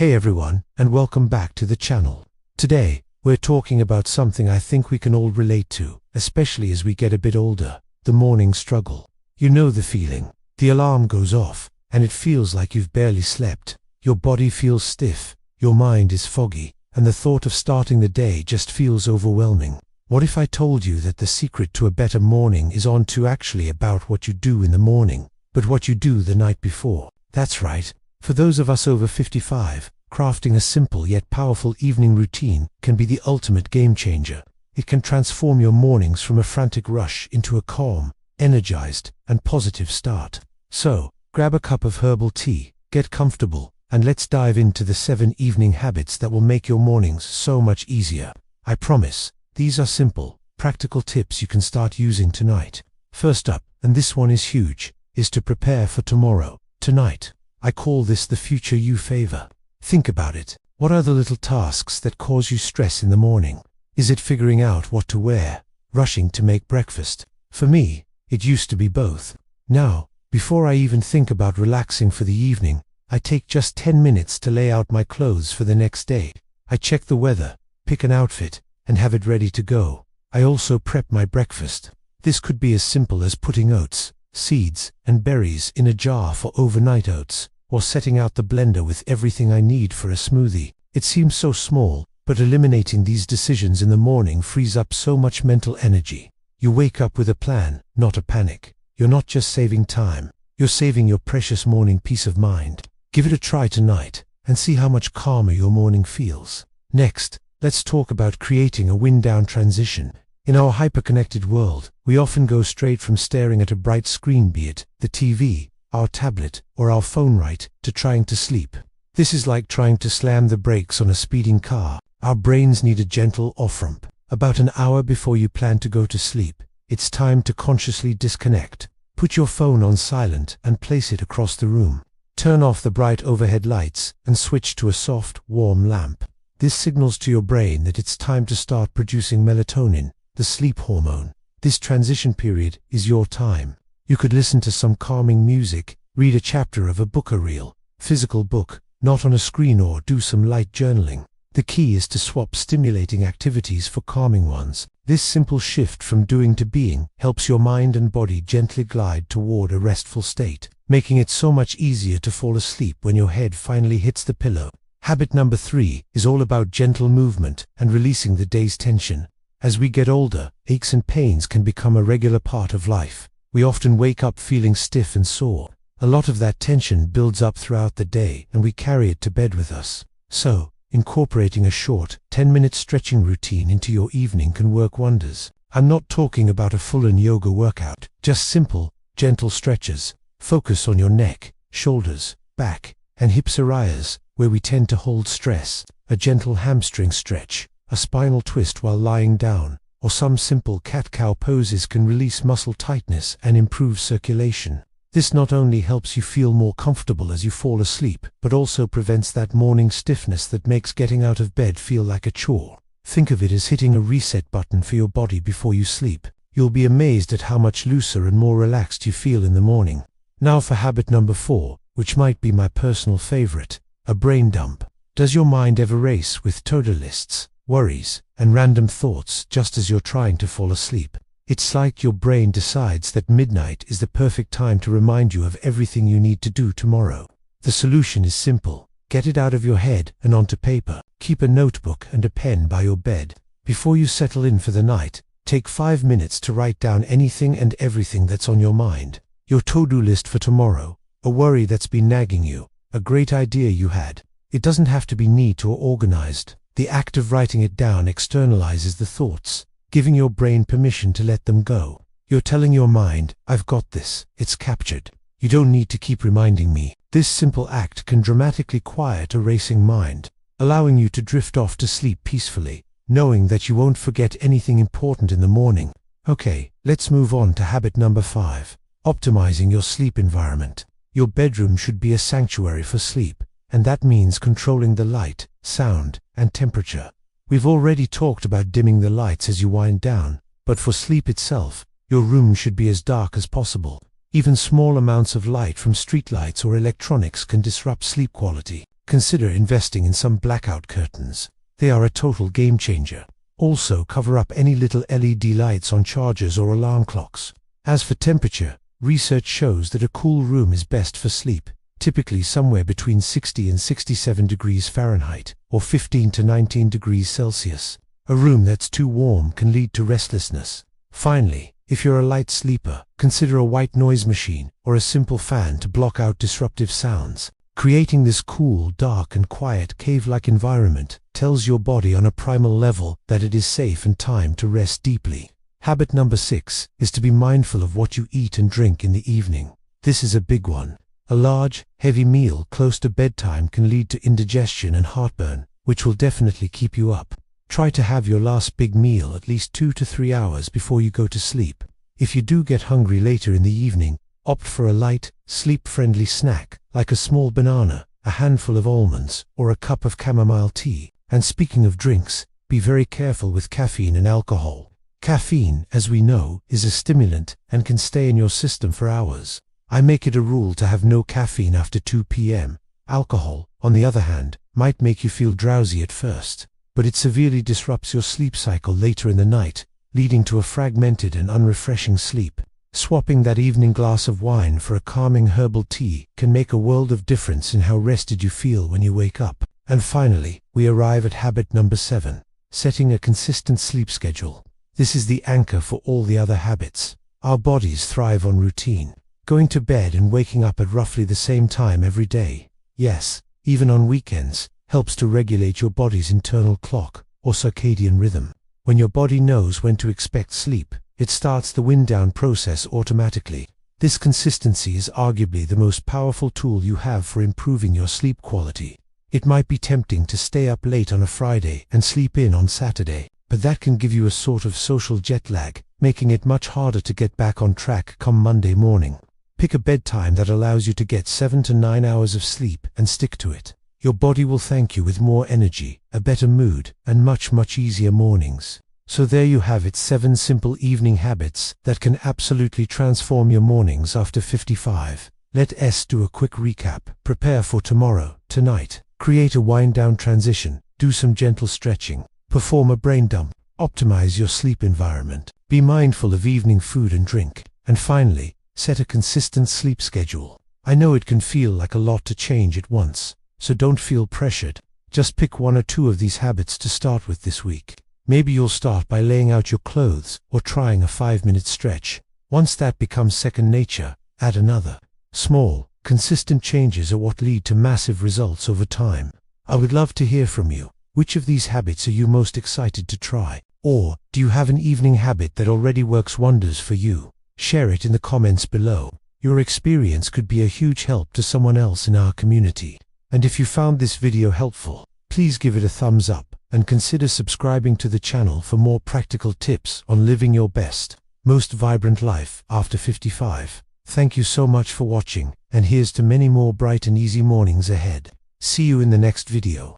Hey everyone, and welcome back to the channel. Today, we're talking about something I think we can all relate to, especially as we get a bit older: the morning struggle. You know the feeling. The alarm goes off, and it feels like you've barely slept. Your body feels stiff, your mind is foggy, and the thought of starting the day just feels overwhelming. What if I told you that the secret to a better morning is not actually about what you do in the morning, but what you do the night before? That's right. For those of us over 55, crafting a simple yet powerful evening routine can be the ultimate game changer. It can transform your mornings from a frantic rush into a calm, energized, and positive start. So, grab a cup of herbal tea, get comfortable, and let's dive into the 7 evening habits that will make your mornings so much easier. I promise, these are simple, practical tips you can start using tonight. First up, and this one is huge, is to prepare for tomorrow, tonight. I call this the future you favor. Think about it. What are the little tasks that cause you stress in the morning? Is it figuring out what to wear? Rushing to make breakfast? For me, it used to be both. Now, before I even think about relaxing for the evening, I take just 10 minutes to lay out my clothes for the next day. I check the weather, pick an outfit, and have it ready to go. I also prep my breakfast. This could be as simple as putting oats, seeds, and berries in a jar for overnight oats, or setting out the blender with everything I need for a smoothie. It seems so small, but eliminating these decisions in the morning frees up so much mental energy. You wake up with a plan, not a panic. You're not just saving time, you're saving your precious morning peace of mind. Give it a try tonight, and see how much calmer your morning feels. Next, let's talk about creating a wind-down transition. In our hyper-connected world, we often go straight from staring at a bright screen, be it the TV, our tablet, or our phone, right to trying to sleep. This is like trying to slam the brakes on a speeding car. Our brains need a gentle off-ramp. About an hour before you plan to go to sleep, it's time to consciously disconnect. Put your phone on silent and place it across the room. Turn off the bright overhead lights and switch to a soft, warm lamp. This signals to your brain that it's time to start producing melatonin, the sleep hormone. This transition period is your time. You could listen to some calming music, read a chapter of a book, a real, physical book, not on a screen, or do some light journaling. The key is to swap stimulating activities for calming ones. This simple shift from doing to being helps your mind and body gently glide toward a restful state, making it so much easier to fall asleep when your head finally hits the pillow. Habit number 3 is all about gentle movement and releasing the day's tension. As we get older, aches and pains can become a regular part of life. We often wake up feeling stiff and sore. A lot of that tension builds up throughout the day, and we carry it to bed with us. So, incorporating a short, 10-minute stretching routine into your evening can work wonders. I'm not talking about a full-on yoga workout, just simple, gentle stretches. Focus on your neck, shoulders, back, and hips areas, where we tend to hold stress. A gentle hamstring stretch, a spinal twist while lying down, or some simple cat-cow poses can release muscle tightness and improve circulation. This not only helps you feel more comfortable as you fall asleep, but also prevents that morning stiffness that makes getting out of bed feel like a chore. Think of it as hitting a reset button for your body before you sleep. You'll be amazed at how much looser and more relaxed you feel in the morning. Now for habit number 4, which might be my personal favorite, a brain dump. Does your mind ever race with to-do lists, worries, and random thoughts just as you're trying to fall asleep? It's like your brain decides that midnight is the perfect time to remind you of everything you need to do tomorrow. The solution is simple. Get it out of your head and onto paper. Keep a notebook and a pen by your bed. Before you settle in for the night, take 5 minutes to write down anything and everything that's on your mind. Your to-do list for tomorrow, a worry that's been nagging you, a great idea you had. It doesn't have to be neat or organized. The act of writing it down externalizes the thoughts, giving your brain permission to let them go. You're telling your mind, I've got this, it's captured. You don't need to keep reminding me. This simple act can dramatically quiet a racing mind, allowing you to drift off to sleep peacefully, knowing that you won't forget anything important in the morning. Okay, let's move on to habit number 5, optimizing your sleep environment. Your bedroom should be a sanctuary for sleep, and that means controlling the light, sound, and temperature. We've already talked about dimming the lights as you wind down, but for sleep itself, your room should be as dark as possible. Even small amounts of light from streetlights or electronics can disrupt sleep quality. consider investing in some blackout curtains. They are a total game changer. Also, cover up any little LED lights on chargers or alarm clocks. As for temperature, research shows that a cool room is best for sleep, typically somewhere between 60 and 67 degrees Fahrenheit, or 15 to 19 degrees Celsius. A room that's too warm can lead to restlessness. Finally, if you're a light sleeper, consider a white noise machine or a simple fan to block out disruptive sounds. Creating this cool, dark and quiet cave-like environment tells your body on a primal level that it is safe and time to rest deeply. Habit number 6 is to be mindful of what you eat and drink in the evening. This is a big one. A large, heavy meal close to bedtime can lead to indigestion and heartburn, which will definitely keep you up. Try to have your last big meal at least 2 to 3 hours before you go to sleep. If you do get hungry later in the evening, opt for a light, sleep-friendly snack, like a small banana, a handful of almonds, or a cup of chamomile tea. And speaking of drinks, be very careful with caffeine and alcohol. Caffeine, as we know, is a stimulant and can stay in your system for hours. I make it a rule to have no caffeine after 2 p.m. Alcohol, on the other hand, might make you feel drowsy at first, but it severely disrupts your sleep cycle later in the night, leading to a fragmented and unrefreshing sleep. Swapping that evening glass of wine for a calming herbal tea can make a world of difference in how rested you feel when you wake up. And finally, we arrive at habit number 7, setting a consistent sleep schedule. This is the anchor for all the other habits. Our bodies thrive on routine, going to bed and waking up at roughly the same time every day. Yes, even on weekends, helps to regulate your body's internal clock, or circadian rhythm. When your body knows when to expect sleep, it starts the wind-down process automatically. This consistency is arguably the most powerful tool you have for improving your sleep quality. It might be tempting to stay up late on a Friday and sleep in on Saturday, but that can give you a sort of social jet lag, making it much harder to get back on track come Monday morning. Pick a bedtime that allows you to get 7 to 9 hours of sleep and stick to it. Your body will thank you with more energy, a better mood, and much easier mornings. So there you have it, 7 simple evening habits that can absolutely transform your mornings after 55. Let's do a quick recap. Prepare for tomorrow, tonight. Create a wind-down transition. Do some gentle stretching. Perform a brain dump. Optimize your sleep environment. Be mindful of evening food and drink. And finally, set a consistent sleep schedule. I know it can feel like a lot to change at once, so don't feel pressured. Just pick 1 or 2 of these habits to start with this week. Maybe you'll start by laying out your clothes or trying a 5-minute stretch. Once that becomes second nature, add another. Small, consistent changes are what lead to massive results over time. I would love to hear from you. Which of these habits are you most excited to try? Or, do you have an evening habit that already works wonders for you? Share it in the comments below. Your experience could be a huge help to someone else in our community. And if you found this video helpful, please give it a thumbs up and consider subscribing to the channel for more practical tips on living your best, most vibrant life after 55. Thank you so much for watching, and here's to many more bright and easy mornings ahead. See you in the next video.